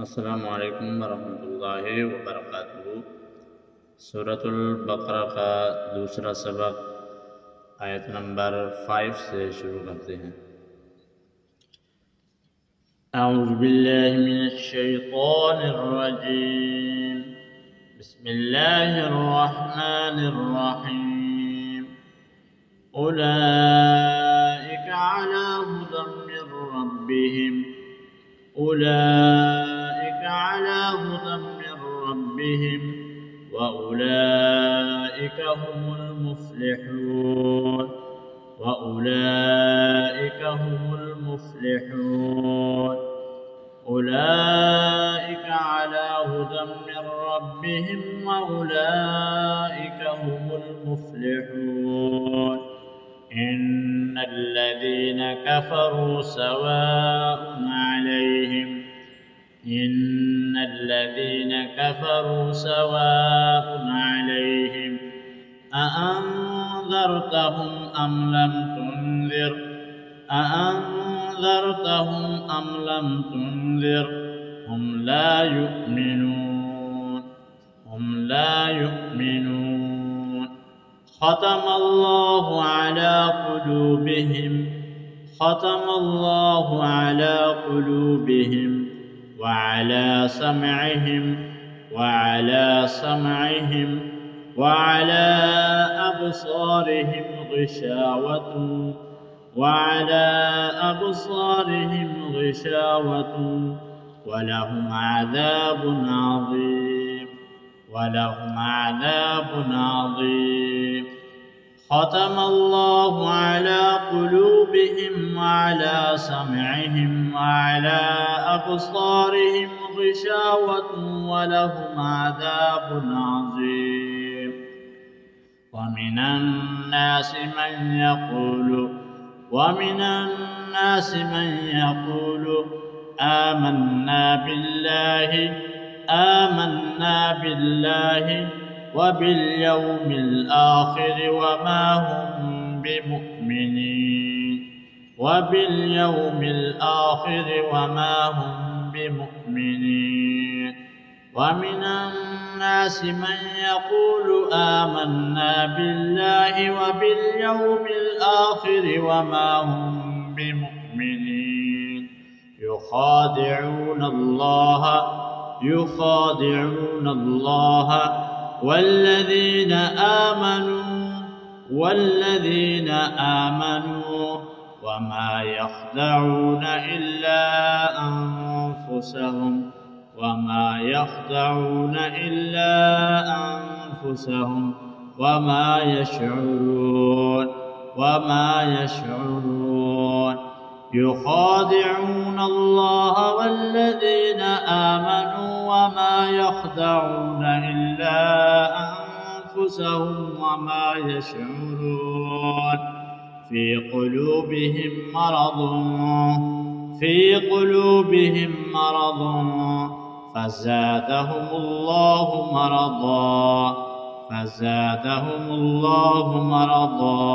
अस्सलामु अलैकुम वरहमतुल्लाहि वबरकातुहू। सूरतुल बकरा का दूसरा सबक आयत नंबर 5 से शुरू करते हैं। अऊज़ु बिल्लाहि मिनश शैतानिर रजीम। बिस्मिल्लाहिर रहमानिर रहीम। उलाइका अला हुदम मिर रब्बिहिम व उलाइका हुमुल मुफ्लिहून। उलाइका अला हुदम मिर रब्बिहिम व उलाइका हुमुल मुफ्लिहून। इन्नल्लज़ीना कफ़रू सवाउन अलैहिम अअन्ज़रतहुम अम लम तुनज़िर हुम ला युमिनून। ख़तमल्लाहु अला क़ुलूबिहिम व अला समअहिम व अला अबसारिहिम ग़िशावतुन व लहुम अज़ाबुन अज़ीम। ख़तमल्लाहु अला क़ुलूबिहिम व अला समअहिम व अला अबसारिहिम ग़िशावतुन व लहुम अज़ाबुन अज़ीम। ومن الناس من يقول آمنا بالله وباليوم الآخر وما هم بمؤمنين. ومن الناس من يقول آمنا بالله وباليوم الآخر وما هم بمؤمنين. يخادعون الله والذين آمنوا وما يخدعون إلا أنفسهم وما يشعرون. يخادعون الله والذين آمنوا وما يخدعون إلا أنفسهم وما يشعرون. في قلوبهم مرض فزادهم الله مرضا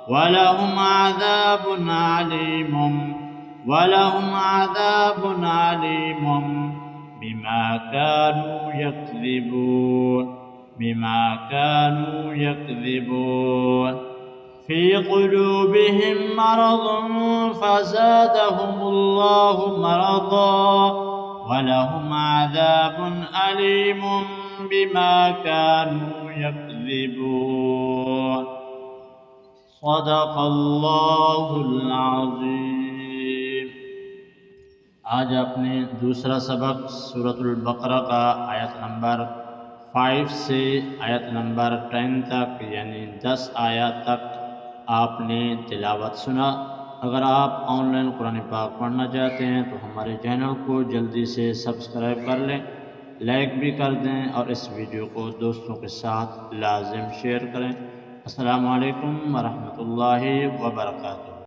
ولهم عذاب عليم بما كانوا يكذبون. في قلوبهم مرض فزادهم الله مرضا ولهم عذاب أليم بما كانوا يكذبون. صدق الله العظيम। आज अपने दूसरा सबक सूरतुल बकरा का आयत नंबर 5 से आयत नंबर 10 तक यानी 10 आयत तक आपने तिलावत सुना। अगर आप ऑनलाइन कुरान पाक पढ़ना चाहते हैं तो हमारे चैनल को जल्दी से सब्सक्राइब कर लें, लाइक भी कर दें और इस वीडियो को दोस्तों के साथ लाजिम शेयर करें। अस्सलामु अलैकुम वरहमतुल्लाहि वबरकातुहू।